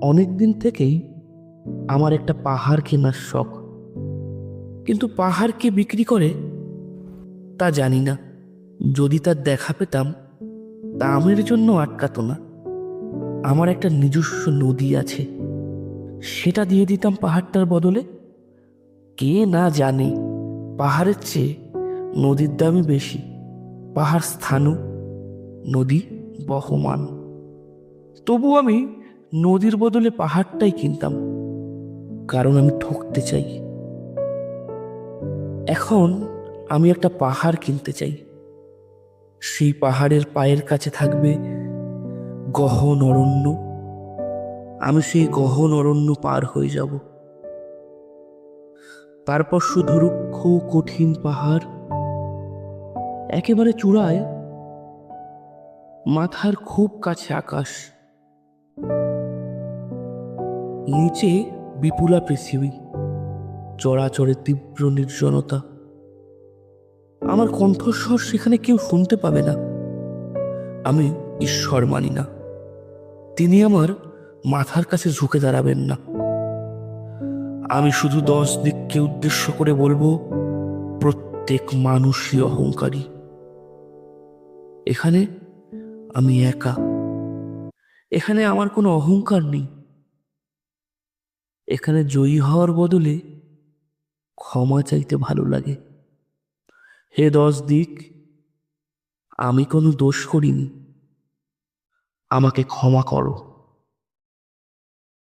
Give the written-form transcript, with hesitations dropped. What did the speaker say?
অনেক দিন থেকেই আমার একটা পাহাড় কেনার শখ, কিন্তু পাহাড় কে বিক্রি করে তা জানি না। যদি তার দেখা পেতাম, দামের জন্য আটকাতো না। আমার একটা নিজস্ব নদী আছে, সেটা দিয়ে দিতাম পাহাড়টার বদলে। কে না জানে পাহাড়ের চেয়ে নদীর দামই বেশি। পাহাড় স্থাণু, নদী বহমান। তবু আমি নদীর বদলে পাহাড়টাই কিনতাম, কারণ আমি ঠকতে চাই। এখন আমি একটা পাহাড় কিনতে চাই। সেই পাহাড়ের পায়ের কাছে থাকবে গহন অরণ্য। আমি সেই গহন অরণ্য পার হয়ে যাব। তারপর শুধু রুক্ষ কঠিন পাহাড়, একেবারে চূড়ায় মাথার খুব কাছে আকাশ, নিচে বিপুলা পৃথিবী, চরাচরে তীব্র নির্জনতা। আমার কণ্ঠস্বর সেখানে কেউ শুনতে পাবে না। আমি ঈশ্বর মানি না, তিনি আমার মাথার কাছে ঝুঁকে দাঁড়াবেন না। আমি শুধু 10 দিককে উদ্দেশ্য করে বলবো, প্রত্যেক মানুষই অহংকারী। এখানে আমি একা, এখানে আমার কোনো অহংকার নেই। এখানে জয়ী হওয়ার বদলে ক্ষমা চাইতে ভালো লাগে। হে 10 দিক, আমি কোনো দোষ করিনি, আমাকে ক্ষমা করো।